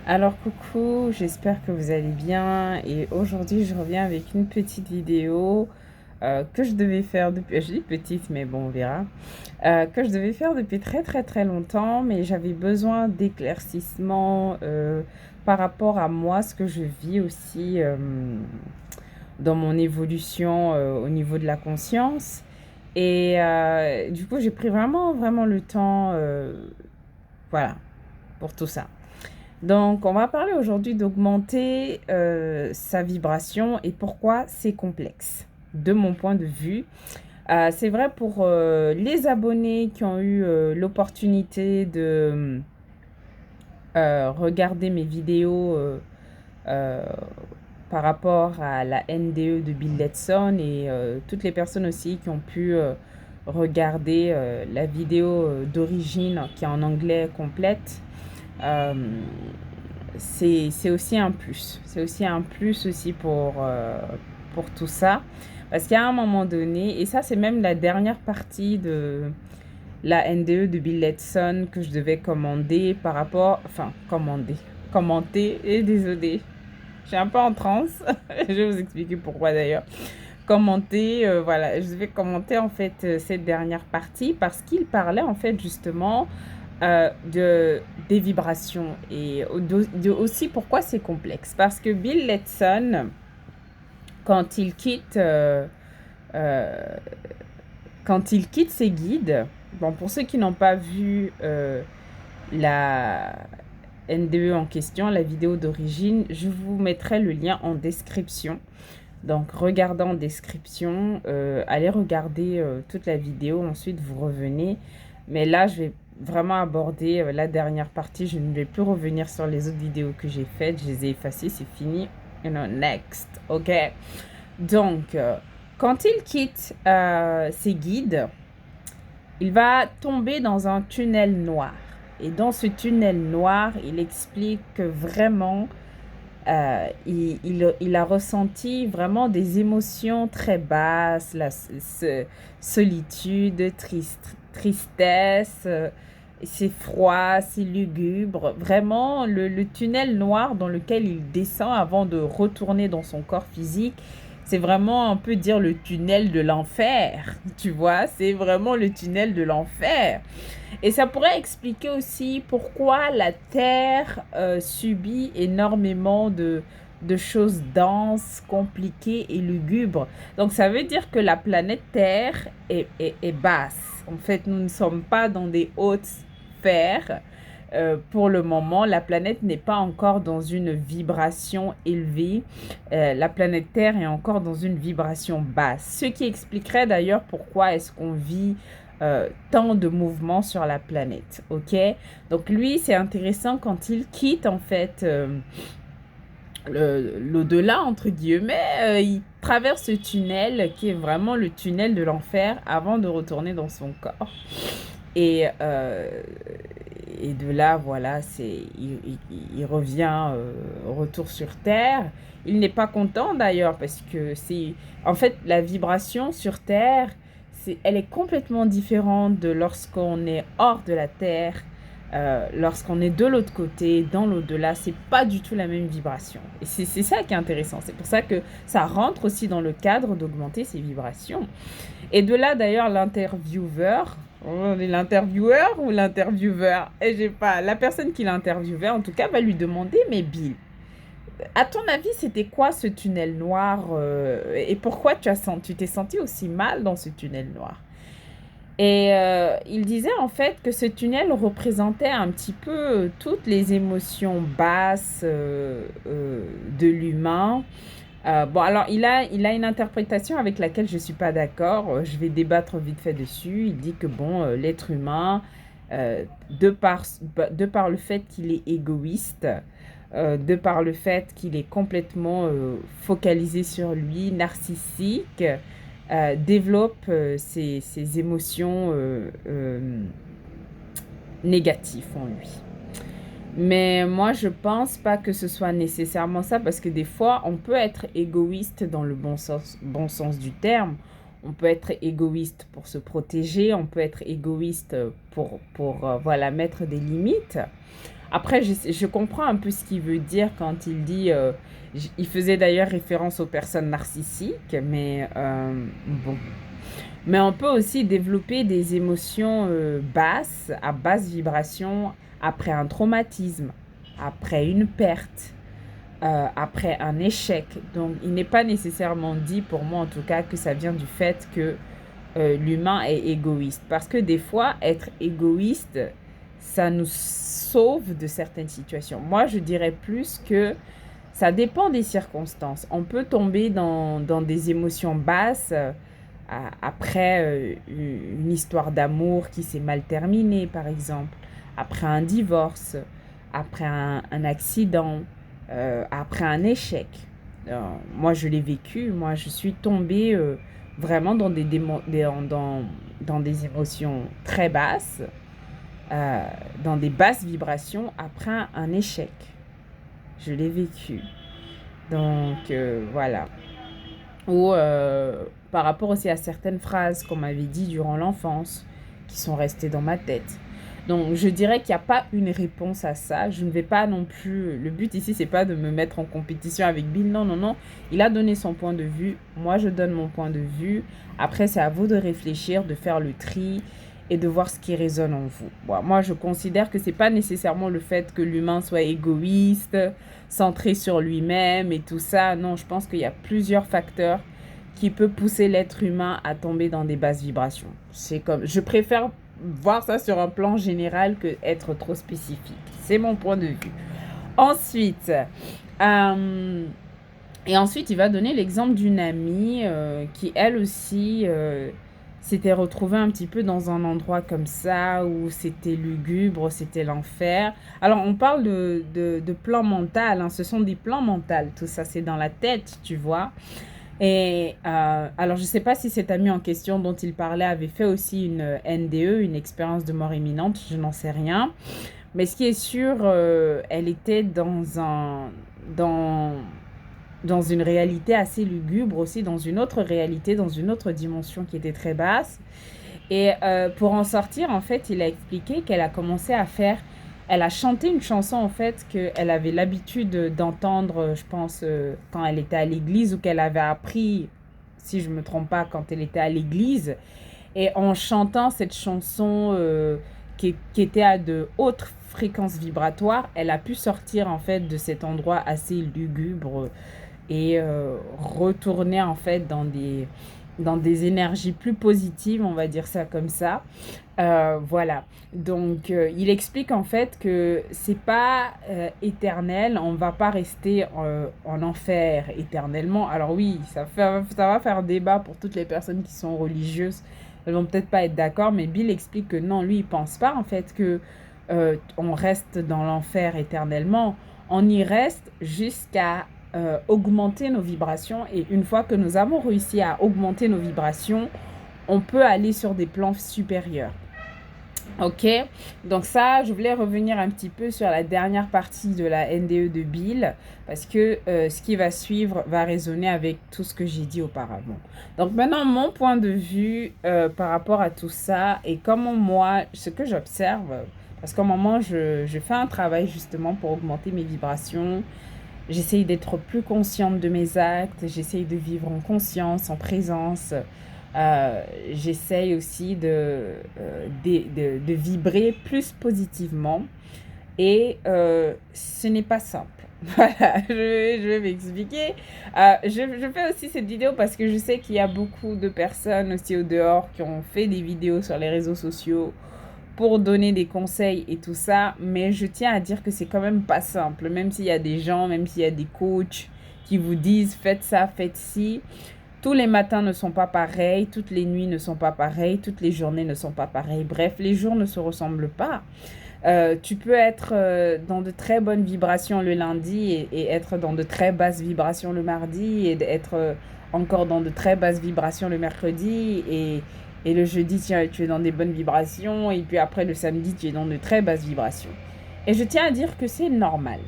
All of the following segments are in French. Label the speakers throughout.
Speaker 1: Alors coucou, j'espère que vous allez bien et aujourd'hui je reviens avec une petite vidéo que je devais faire depuis, je dis petite mais bon on verra, que je devais faire depuis très longtemps mais j'avais besoin d'éclaircissement par rapport à moi, ce que je vis aussi dans mon évolution au niveau de la conscience et du coup j'ai pris vraiment le temps, voilà, pour tout ça. Donc, on va parler aujourd'hui d'augmenter sa vibration et pourquoi c'est complexe, de mon point de vue. C'est vrai pour les abonnés qui ont eu l'opportunité de regarder mes vidéos euh, par rapport à la NDE de Bill Letson et toutes les personnes aussi qui ont pu regarder la vidéo d'origine qui est en anglais complète. Euh, c'est aussi un plus. C'est aussi un plus aussi pour tout ça. Parce qu'à un moment donné, et ça c'est même la dernière partie de la NDE de Bill Letson que je devais commander par rapport... Enfin, commenter, et désolé. Je suis un peu en transe. Je vais vous expliquer pourquoi d'ailleurs. Commenter, voilà, je devais commenter en fait cette dernière partie parce qu'il parlait en fait justement des vibrations et aussi pourquoi c'est complexe. Parce que Bill Letson, quand il quitte, euh, quand il quitte ses guides, bon, pour ceux qui n'ont pas vu la NDE en question, la vidéo d'origine, je vous mettrai le lien en description. Donc, regardez en description, allez regarder toute la vidéo, ensuite vous revenez. Mais là, je vais vraiment aborder la dernière partie. Je ne vais plus revenir sur les autres vidéos que j'ai faites. Je les ai effacées, c'est fini. Next, ok. Donc, quand il quitte ses guides, il va tomber dans un tunnel noir. Et dans ce tunnel noir, il explique que vraiment il a ressenti vraiment des émotions très basses, solitude, tristesse, c'est froid, c'est lugubre. Vraiment, le tunnel noir dans lequel il descend avant de retourner dans son corps physique, c'est vraiment un peu dire le tunnel de l'enfer, tu vois, c'est vraiment le tunnel de l'enfer. Et ça pourrait expliquer aussi pourquoi la Terre subit énormément de choses denses, compliquées et lugubres. Donc ça veut dire que la planète Terre est basse. En fait, nous ne sommes pas dans des hautes sphères. Pour le moment, la planète n'est pas encore dans une vibration élevée. La planète Terre est encore dans une vibration basse. Ce qui expliquerait d'ailleurs pourquoi est-ce qu'on vit tant de mouvements sur la planète, ok? Donc lui, c'est intéressant quand il quitte en fait l'au-delà, entre guillemets, il traverse ce tunnel qui est vraiment le tunnel de l'enfer avant de retourner dans son corps. Et, et de là, voilà, il revient, retour sur Terre. Il n'est pas content d'ailleurs parce que c'est... En fait, la vibration sur Terre, elle est complètement différente de lorsqu'on est hors de la Terre. Lorsqu'on est de l'autre côté, dans l'au-delà, c'est pas du tout la même vibration. Et c'est ça qui est intéressant. C'est pour ça que ça rentre aussi dans le cadre d'augmenter ses vibrations. Et de là, d'ailleurs, l'intervieweur ou l'intervieweur, et j'ai pas, la personne qui l'interviewait, en tout cas, va lui demander, mais Bill, à ton avis, c'était quoi ce tunnel noir et pourquoi tu t'es senti aussi mal dans ce tunnel noir? Et il disait en fait que ce tunnel représentait un petit peu toutes les émotions basses de l'humain. Bon, alors il a une interprétation avec laquelle je ne suis pas d'accord. Je vais débattre vite fait dessus. Il dit que bon, l'être humain, de par le fait qu'il est égoïste, de par le fait qu'il est complètement focalisé sur lui, narcissique, développe ses émotions négatives en lui. Mais moi, je pense pas que ce soit nécessairement ça parce que des fois, on peut être égoïste dans le bon sens du terme. On peut être égoïste pour se protéger, on peut être égoïste pour voilà, mettre des limites. Après, je comprends un peu ce qu'il veut dire quand il dit... il faisait d'ailleurs référence aux personnes narcissiques, mais bon. Mais on peut aussi développer des émotions basses, à basse vibration, après un traumatisme, après une perte, après un échec. Donc, il n'est pas nécessairement dit, pour moi en tout cas, que ça vient du fait que l'humain est égoïste. Parce que des fois, être égoïste, ça nous sauve de certaines situations. Moi, je dirais plus que ça dépend des circonstances. On peut tomber dans des émotions basses après une histoire d'amour qui s'est mal terminée, par exemple, après un divorce, après un accident, après un échec. Moi, je l'ai vécu. Moi, je suis tombée vraiment dans des émotions très basses, dans des basses vibrations après un échec. Je l'ai vécu. Donc, voilà. Ou par rapport aussi à certaines phrases qu'on m'avait dit durant l'enfance, qui sont restées dans ma tête. Donc, je dirais qu'il n'y a pas une réponse à ça. Je ne vais pas non plus... Le but ici, c'est pas de me mettre en compétition avec Bill. Non, non, non. Il a donné son point de vue. Moi, je donne mon point de vue. Après, c'est à vous de réfléchir, de faire le tri et de voir ce qui résonne en vous. Bon, moi, je considère que c'est pas nécessairement le fait que l'humain soit égoïste, centré sur lui-même et tout ça. Non, je pense qu'il y a plusieurs facteurs qui peuvent pousser l'être humain à tomber dans des basses vibrations. C'est comme... Je préfère voir ça sur un plan général que être trop spécifique. C'est mon point de vue. Ensuite, il va donner l'exemple d'une amie qui, elle aussi, s'était retrouvée un petit peu dans un endroit comme ça où c'était lugubre, c'était l'enfer. Alors, on parle de plan mental, hein, ce sont des plans mentaux, tout ça, c'est dans la tête, tu vois. Et alors, je ne sais pas si cet ami en question dont il parlait avait fait aussi une NDE, une expérience de mort imminente, je n'en sais rien. Mais ce qui est sûr, elle était dans une réalité assez lugubre aussi, dans une autre réalité, dans une autre dimension qui était très basse. Et pour en sortir, en fait, il a expliqué qu'elle a commencé à faire... Elle a chanté une chanson, en fait, qu'elle avait l'habitude d'entendre, je pense, quand elle était à l'église, ou qu'elle avait appris, si je ne me trompe pas, quand elle était à l'église. Et en chantant cette chanson qui était à de hautes fréquences vibratoires, elle a pu sortir, en fait, de cet endroit assez lugubre et retourner, en fait, dans des énergies plus positives, on va dire ça comme ça. Voilà. Donc, il explique en fait que c'est pas éternel, on va pas rester en enfer éternellement. Alors oui, ça va faire débat pour toutes les personnes qui sont religieuses. Elles vont peut-être pas être d'accord, mais Bill explique que non, lui, il pense pas en fait que on reste dans l'enfer éternellement. On y reste jusqu'à augmenter nos vibrations, et une fois que nous avons réussi à augmenter nos vibrations, on peut aller sur des plans supérieurs. Ok, donc ça, je voulais revenir un petit peu sur la dernière partie de la NDE de Bill, parce que ce qui va suivre va résonner avec tout ce que j'ai dit auparavant. Donc maintenant, mon point de vue par rapport à tout ça, et comment moi, ce que j'observe, parce qu'au moment, je fais un travail justement pour augmenter mes vibrations. J'essaye d'être plus consciente de mes actes, j'essaye de vivre en conscience, en présence. J'essaye aussi de vibrer plus positivement. Et ce n'est pas simple. Voilà, je vais m'expliquer. Je fais aussi cette vidéo parce que je sais qu'il y a beaucoup de personnes aussi au dehors qui ont fait des vidéos sur les réseaux sociaux pour donner des conseils et tout ça, mais je tiens à dire que c'est quand même pas simple, même s'il y a des gens, même s'il y a des coachs qui vous disent faites ça, faites ci. Tous les matins ne sont pas pareils, toutes les nuits ne sont pas pareilles, toutes les journées ne sont pas pareilles. Bref, les jours ne se ressemblent pas. Tu peux être dans de très bonnes vibrations le lundi et être dans de très basses vibrations le mardi, et être encore dans de très basses vibrations le mercredi, et le jeudi, tu es dans des bonnes vibrations, et puis après le samedi, tu es dans de très basses vibrations. Et je tiens à dire que c'est normal.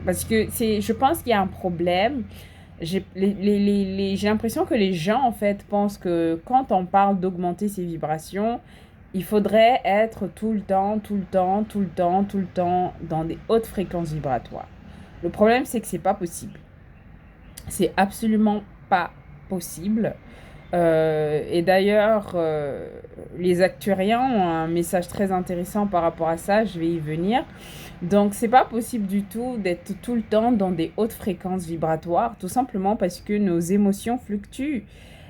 Speaker 1: Parce que je pense qu'il y a un problème. J'ai l'impression que les gens, en fait, pensent que quand on parle d'augmenter ses vibrations, Il faudrait être tout le temps, tout le temps, tout le temps, tout le temps dans des hautes fréquences vibratoires. Le problème, c'est que c'est pas possible. C'est absolument pas possible. Et d'ailleurs, les actuariens ont un message très intéressant par rapport à ça, je vais y venir. Donc, c'est pas possible du tout d'être tout le temps dans des hautes fréquences vibratoires, tout simplement parce que nos émotions fluctuent.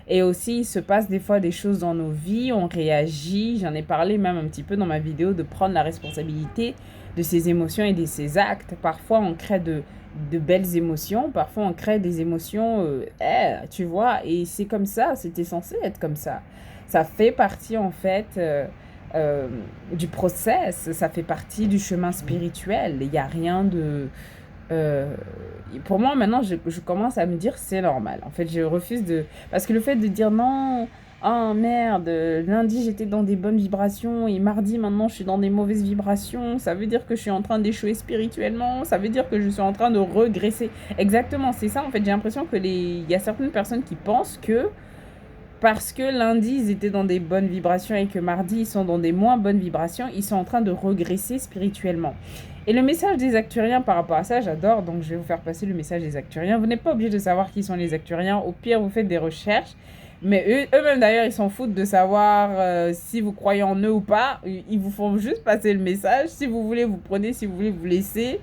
Speaker 1: Et aussi, il se passe des fois des choses dans nos vies, on réagit. J'en ai parlé même un petit peu dans ma vidéo de prendre la responsabilité de ses émotions et de ses actes. Parfois, on crée de belles émotions, parfois on crée des émotions, tu vois, et c'est comme ça, c'était censé être comme ça. Ça fait partie en fait du process, ça fait partie du chemin spirituel. Il n'y a rien de... pour moi, maintenant, je commence à me dire c'est normal. En fait, je refuse de... Parce que le fait de dire non, oh merde, lundi j'étais dans des bonnes vibrations et mardi maintenant je suis dans des mauvaises vibrations, ça veut dire que je suis en train d'échouer spirituellement, ça veut dire que je suis en train de regresser. Exactement, c'est ça en fait. J'ai l'impression que il y a certaines personnes qui pensent que parce que lundi ils étaient dans des bonnes vibrations et que mardi ils sont dans des moins bonnes vibrations, ils sont en train de regresser spirituellement. Et le message des acturiens par rapport à ça, j'adore, donc je vais vous faire passer le message des acturiens. Vous n'êtes pas obligé de savoir qui sont les acturiens, au pire vous faites des recherches. Mais eux-mêmes d'ailleurs, ils s'en foutent de savoir si vous croyez en eux ou pas. Ils vous font juste passer le message. Si vous voulez, vous prenez. Si vous voulez, vous laissez.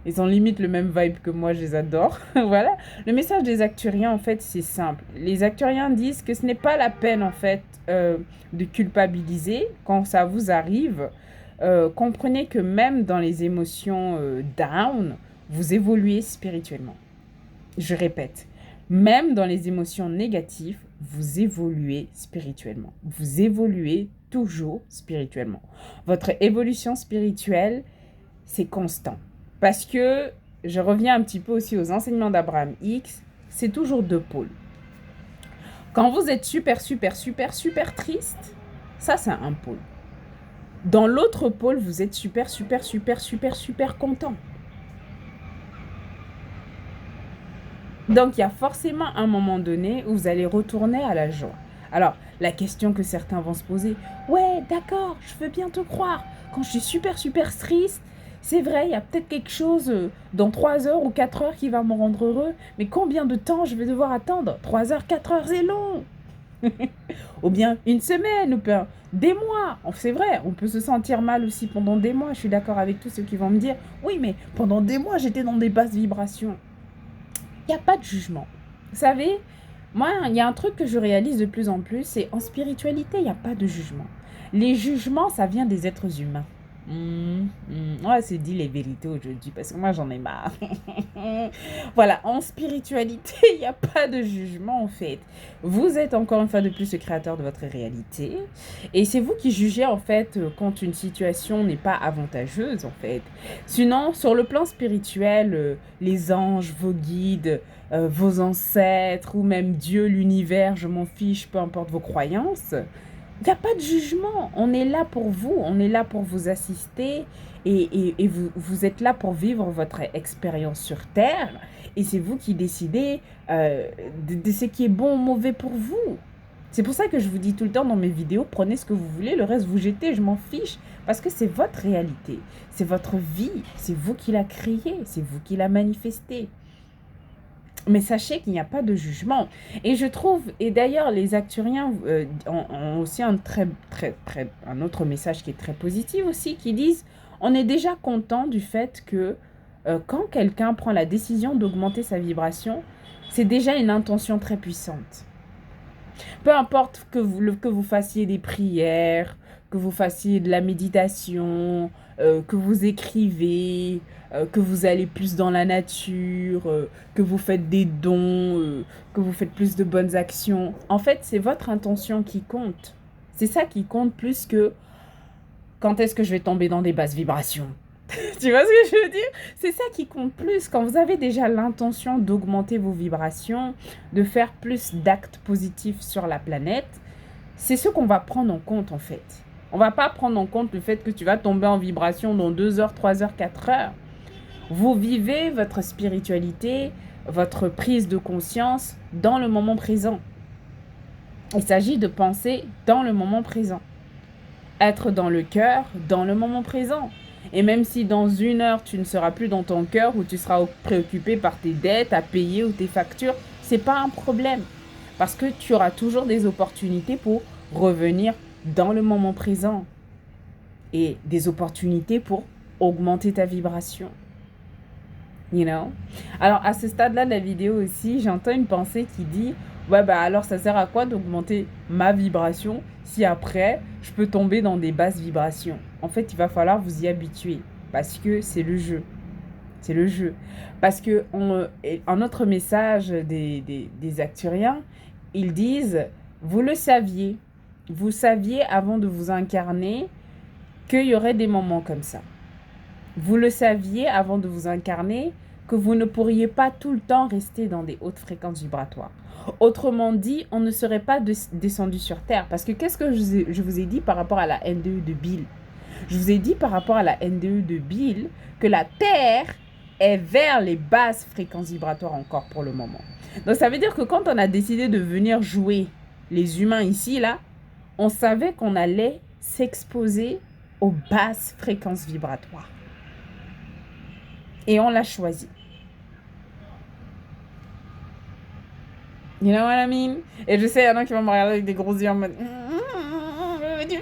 Speaker 1: Ils ont limite le même vibe que moi, je les adore. Voilà. Le message des acturiens, en fait, c'est simple. Les acturiens disent que ce n'est pas la peine, en fait, de culpabiliser quand ça vous arrive. Comprenez que même dans les émotions down, vous évoluez spirituellement. Je répète, même dans les émotions négatives, vous évoluez spirituellement. Vous évoluez toujours spirituellement. Votre évolution spirituelle, c'est constant. Parce que, je reviens un petit peu aussi aux enseignements d'Abraham X, c'est toujours deux pôles. Quand vous êtes super, super, super, super triste, ça c'est un pôle. Dans l'autre pôle, vous êtes super, super, super, super, super content. Donc, il y a forcément un moment donné où vous allez retourner à la joie. Alors, la question que certains vont se poser, ouais, d'accord, je veux bien te croire. Quand je suis super, super triste, c'est vrai, il y a peut-être quelque chose dans 3 heures ou 4 heures qui va me rendre heureux. Mais combien de temps je vais devoir attendre? 3 heures, 4 heures, c'est long. Ou bien une semaine, ou bien des mois. C'est vrai, on peut se sentir mal aussi pendant des mois. Je suis d'accord avec tous ceux qui vont me dire, oui, mais pendant des mois, j'étais dans des basses vibrations. Il n'y a pas de jugement. Vous savez, moi, il y a un truc que je réalise de plus en plus, c'est en spiritualité, il n'y a pas de jugement. Les jugements, ça vient des êtres humains. Ouais, c'est dit les vérités aujourd'hui, parce que moi, j'en ai marre. Voilà, en spiritualité, il n'y a pas de jugement, en fait. Vous êtes encore une fois de plus le créateur de votre réalité. Et c'est vous qui jugez, en fait, quand une situation n'est pas avantageuse, en fait. Sinon, sur le plan spirituel, les anges, vos guides, vos ancêtres, ou même Dieu, l'univers, je m'en fiche, peu importe vos croyances, il n'y a pas de jugement. On est là pour vous, on est là pour vous assister et vous êtes là pour vivre votre expérience sur Terre. Et c'est vous qui décidez de ce qui est bon ou mauvais pour vous. C'est pour ça que je vous dis tout le temps dans mes vidéos, prenez ce que vous voulez, le reste vous jetez, je m'en fiche. Parce que c'est votre réalité, c'est votre vie, c'est vous qui la créez, c'est vous qui la manifestez. Mais sachez qu'il n'y a pas de jugement. Et je trouve, et d'ailleurs les acturiens ont aussi un autre message qui est très positif aussi, qui disent, on est déjà content du fait que quand quelqu'un prend la décision d'augmenter sa vibration, c'est déjà une intention très puissante. Peu importe que vous fassiez des prières, que vous fassiez de la méditation, que vous écrivez, que vous allez plus dans la nature, que vous faites des dons, que vous faites plus de bonnes actions. En fait, c'est votre intention qui compte. C'est ça qui compte plus que quand est-ce que je vais tomber dans des basses vibrations. Tu vois ce que je veux dire? C'est ça qui compte plus. Quand vous avez déjà l'intention d'augmenter vos vibrations, de faire plus d'actes positifs sur la planète, c'est ce qu'on va prendre en compte en fait. On va pas prendre en compte le fait que tu vas tomber en vibration dans 2 heures, 3 heures, 4 heures. Vous vivez votre spiritualité, votre prise de conscience dans le moment présent. Il s'agit de penser dans le moment présent. être dans le cœur, dans le moment présent. Et même si dans 1 heure, tu ne seras plus dans ton cœur ou tu seras préoccupé par tes dettes à payer ou tes factures, c'est pas un problème. Parce que tu auras toujours des opportunités pour revenir dans le moment présent. Et des opportunités pour augmenter ta vibration. You know? Alors, à ce stade-là de la vidéo aussi, j'entends une pensée qui dit ouais, bah alors ça sert à quoi d'augmenter ma vibration si après je peux tomber dans des basses vibrations? En fait, il va falloir vous y habituer parce que c'est le jeu. C'est le jeu. Parce que en notre message des Acturiens, ils disent vous le saviez. Vous saviez avant de vous incarner qu'il y aurait des moments comme ça. Vous le saviez avant de vous incarner que vous ne pourriez pas tout le temps rester dans des hautes fréquences vibratoires. Autrement dit, on ne serait pas descendu sur Terre. Parce que qu'est-ce que je vous ai dit par rapport à la NDE de Bill? Je vous ai dit par rapport à la NDE de Bill que la Terre est vers les basses fréquences vibratoires encore pour le moment. Donc ça veut dire que quand on a décidé de venir jouer les humains ici, là, on savait qu'on allait s'exposer aux basses fréquences vibratoires. Et on l'a choisi. You know what I mean? Et je sais, il y en a qui vont me regarder avec des gros yeux en mode j'ai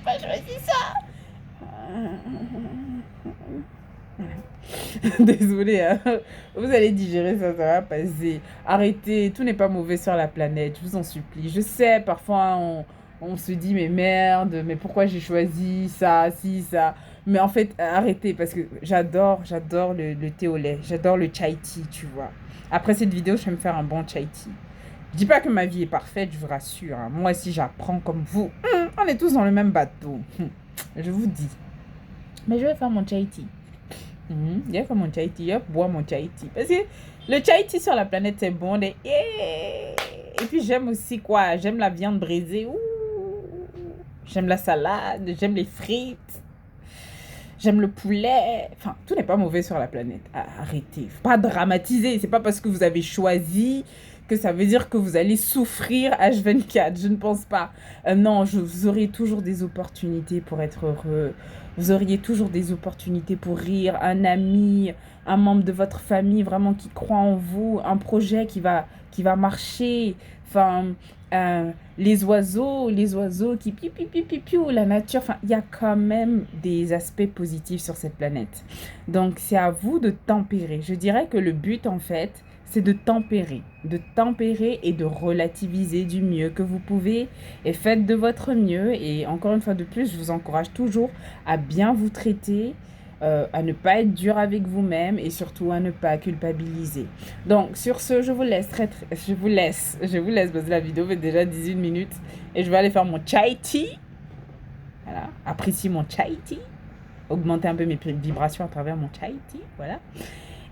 Speaker 1: pas choisi ça. Désolée, hein. Vous allez digérer ça, ça va passer. Arrêtez, tout n'est pas mauvais sur la planète, je vous en supplie. Je sais, parfois on se dit mais merde, mais pourquoi j'ai choisi ça, si, ça. Mais en fait, arrêtez parce que j'adore le thé au lait, j'adore le chai tea, tu vois. Après cette vidéo, je vais me faire un bon chai tea. Je dis pas que ma vie est parfaite, je vous rassure. Hein. Moi aussi, j'apprends comme vous. On est tous dans le même bateau. Je vous dis. Mais je vais faire mon chai tea. Je vais faire mon chai tea, je vais boire mon chai tea. Parce que le chai tea sur la planète, c'est bon. Et puis, j'aime aussi quoi? J'aime la viande brisée. J'aime la salade, j'aime les frites. J'aime le poulet. Enfin, tout n'est pas mauvais sur la planète. Arrêtez. Faut pas dramatiser. C'est pas parce que vous avez choisi que ça veut dire que vous allez souffrir H24. Je ne pense pas. Non, vous aurez toujours des opportunités pour être heureux. Vous auriez toujours des opportunités pour rire. Un ami, un membre de votre famille vraiment qui croit en vous. Un projet qui va marcher. Enfin, les oiseaux qui piou, la nature. Enfin, il y a quand même des aspects positifs sur cette planète. Donc, c'est à vous de tempérer. Je dirais que le but, en fait, c'est de tempérer et de relativiser du mieux que vous pouvez et faites de votre mieux. Et encore une fois de plus, je vous encourage toujours à bien vous traiter, à ne pas être dur avec vous-même et surtout à ne pas culpabiliser. Donc sur ce, je vous laisse parce que la vidéo fait déjà 18 minutes et je vais aller faire mon chai tea. Voilà, apprécier mon chai tea, augmenter un peu mes vibrations à travers mon chai tea, voilà.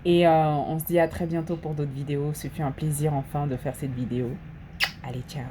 Speaker 1: Et on se dit à très bientôt pour d'autres vidéos. Ce fut un plaisir enfin de faire cette vidéo. Allez, ciao.